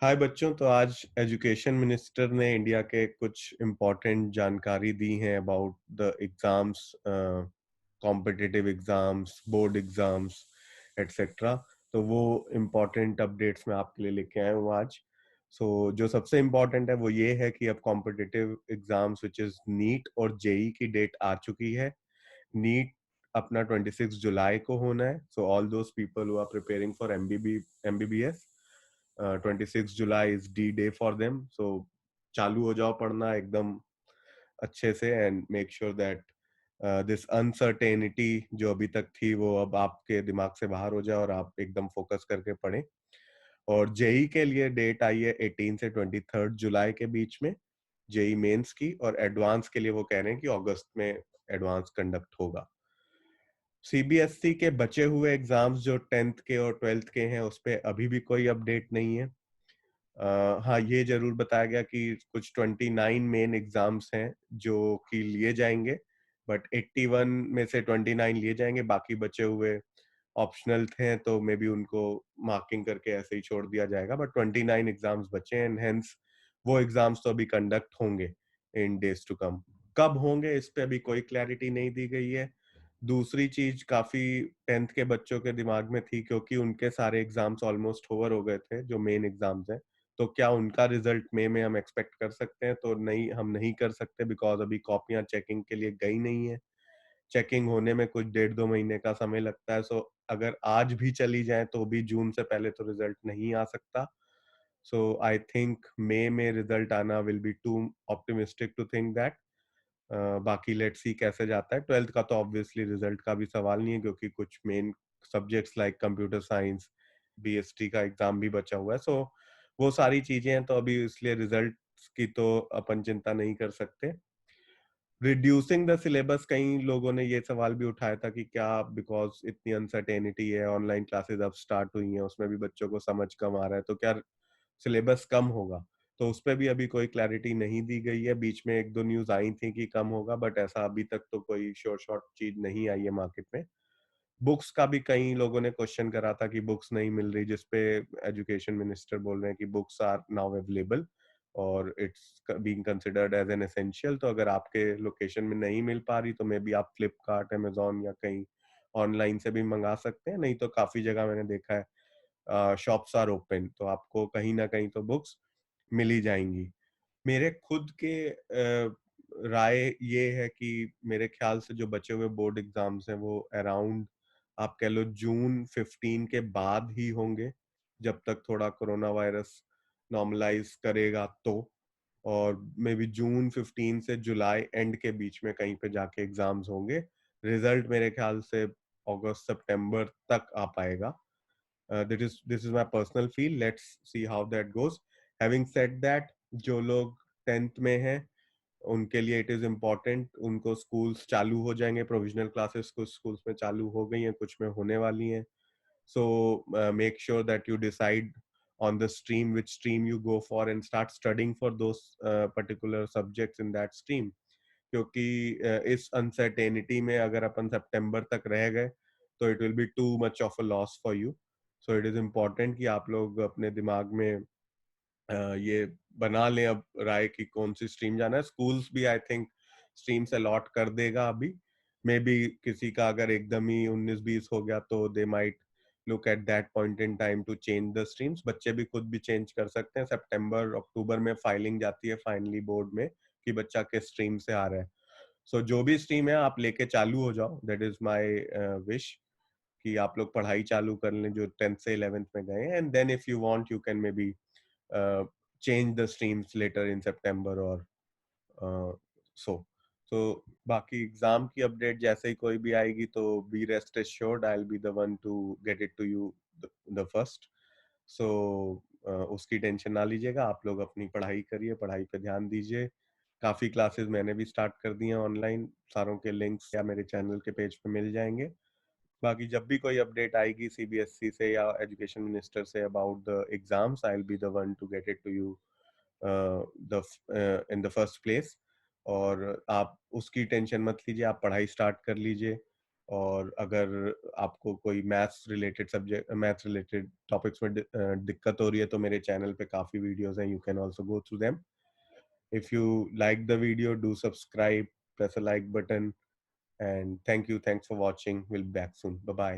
हाय बच्चों, तो आज एजुकेशन मिनिस्टर ने इंडिया के कुछ इम्पोर्टेंट जानकारी दी है about the exams, competitive exams, board exams, etcetera. तो वो इम्पोर्टेंट अपडेट्स मैं आपके लिए लेके आया हूँ आज। जो सबसे इम्पोर्टेंट है वो ये है कि अब competitive exams which is NEET और जेई की डेट आ चुकी है। नीट अपना 26 जुलाई को होना है। All those people who are preparing for MBBS, 26 July is the day for them. चालू हो जाओ पढ़ना एकदम अच्छे से and make sure that this uncertainty जो अभी तक थी वो अब आपके दिमाग से बाहर हो जाए और आप एकदम फोकस करके पढ़ें। और जेई के लिए डेट आई है 18 से 23 जुलाई के बीच में, जेई मेंस की। और एडवांस के लिए वो कह रहे हैं कि अगस्त में एडवांस कंडक्ट होगा। सीबीएसई के बचे हुए एग्जाम्स जो 10th के और 12th के हैं उस पे अभी भी कोई अपडेट नहीं है। हाँ, ये जरूर बताया गया कि कुछ 29 मेन एग्जाम्स हैं जो कि लिए जाएंगे, बट 81 में से 29 लिए जाएंगे, बाकी बचे हुए ऑप्शनल थे तो मे बी उनको मार्किंग करके ऐसे ही छोड़ दिया जाएगा। बट 29 एग्जाम्स बचे हैं एंड हेंस वो एग्जाम्स तो अभी कंडक्ट होंगे इन डेज टू कम। कब होंगे इस पे अभी कोई क्लैरिटी नहीं दी गई है। दूसरी चीज काफी 10th के बच्चों के दिमाग में थी, क्योंकि उनके सारे एग्जाम्स ऑलमोस्ट ओवर हो गए थे जो मेन एग्जाम्स हैं। तो क्या उनका रिजल्ट मई में हम एक्सपेक्ट कर सकते हैं? तो नहीं, हम नहीं कर सकते, बिकॉज अभी कॉपियां चेकिंग के लिए गई नहीं है। चेकिंग होने में कुछ 1.5-2 महीने का समय लगता है। अगर आज भी चली जाए तो भी जून से पहले तो रिजल्ट नहीं आ सकता। आई थिंक मई में रिजल्ट आना will be too optimistic to think that. बाकी लेट्स सी कैसे जाता है। 12th का तो ऑब्वियसली रिजल्ट का भी सवाल नहीं है, क्योंकि कुछ main subjects like computer science, BST का एग्जाम भी बचा हुआ है। वो सारी चीजें हैं, तो अभी इसलिए रिजल्ट की तो अपन चिंता नहीं कर सकते। रिड्यूसिंग द सिलेबस, कई लोगों ने ये सवाल भी उठाया था कि क्या बिकॉज इतनी अनसर्टेनिटी है, ऑनलाइन क्लासेस अब स्टार्ट हुई हैं, उसमें भी बच्चों को समझ कम आ रहा है, तो क्या सिलेबस कम होगा? तो उस पर भी अभी कोई क्लैरिटी नहीं दी गई है। बीच में एक दो न्यूज आई थी कि कम होगा, बट ऐसा अभी तक तो कोई श्योर शॉर्ट चीज नहीं आई है मार्केट में। बुक्स का भी कई लोगों ने क्वेश्चन करा था कि बुक्स नहीं मिल रही, जिसपे एजुकेशन मिनिस्टर बोल रहे हैं कि बुक्स आर नाउ अवेलेबल और it's being considered as an essential. तो अगर आपके लोकेशन में नहीं मिल पा रही तो मे बी आप फ्लिपकार्ट, अमेजोन या कहीं ऑनलाइन से भी मंगा सकते हैं। नहीं तो काफी जगह मैंने देखा है शॉप्स आर ओपन, तो आपको कहीं ना कहीं तो बुक्स मिल ही जाएंगी। मेरे खुद के राय ये है कि मेरे ख्याल से जो बचे हुए बोर्ड एग्जाम्स हैं वो अराउंड, आप कह लो, जून 15 के बाद ही होंगे, जब तक थोड़ा कोरोना वायरस नॉर्मलाइज करेगा तो। और मे बी जून 15 से जुलाई एंड के बीच में कहीं पे जाके एग्जाम्स होंगे। रिजल्ट मेरे ख्याल से अगस्त सितंबर तक आ पाएगा। this is my personal feel. Let's see how that goes. Having said that, जो लोग 10th में हैं उनके लिए इट इज इम्पोर्टेंट, उनको स्कूल्स चालू हो जाएंगे। प्रोविजनल क्लासेस कुछ स्कूल्स में चालू हो गई हैं, कुछ में होने वाली हैं। Make sure that you decide on the stream, which stream you go for, and start studying for those particular subjects in that stream. क्योंकि इस अनसर्टेनिटी में अगर अपन सितंबर तक रह गए तो it will be too much of a loss for you. It is important कि आप लोग अपने दिमाग में ये बना लें अब राय की कौन सी स्ट्रीम जाना है। स्कूल्स भी आई थिंक स्ट्रीम्स अलॉट कर देगा अभी। मे बी किसी का अगर एकदम ही 19-20 हो गया तो they might look at that point in time to change the streams. बच्चे भी खुद भी चेंज कर सकते हैं। सितंबर अक्टूबर में फाइलिंग जाती है फाइनली बोर्ड में कि बच्चा किस स्ट्रीम से आ रहा है। जो भी स्ट्रीम है आप लेके चालू हो जाओ, दैट इज माय विश, कि आप लोग पढ़ाई चालू कर लें जो 10th से 11th में गए हैं। And then if you want you can maybe change the streams later in September or so. बाकी एग्जाम की अपडेट जैसे ही कोई भी आएगी तो be rest assured, I will be the one to get it to you the first. So उसकी tension ना लीजिएगा, आप लोग अपनी पढ़ाई करिए, पढ़ाई पे ध्यान दीजिए। काफी क्लासेस मैंने भी स्टार्ट कर दी हैं ऑनलाइन, सारों के लिंक्स या मेरे चैनल के पेज पे मिल जाएंगे। बाकी जब भी कोई अपडेट आएगी सीबीएसई से या एजुकेशन मिनिस्टर से about the exams, I will be the one to get it to you the in the first place. और आप उसकी टेंशन मत लीजिए, आप पढ़ाई स्टार्ट कर लीजिए। और अगर आपको कोई मैथ्स रिलेटेड टॉपिक्स में दिक्कत हो रही है तो मेरे चैनल पे काफी वीडियोस हैं, you can also go through them. If you like the video, do subscribe, press a like button, and thanks for watching. We'll be back soon. Bye bye.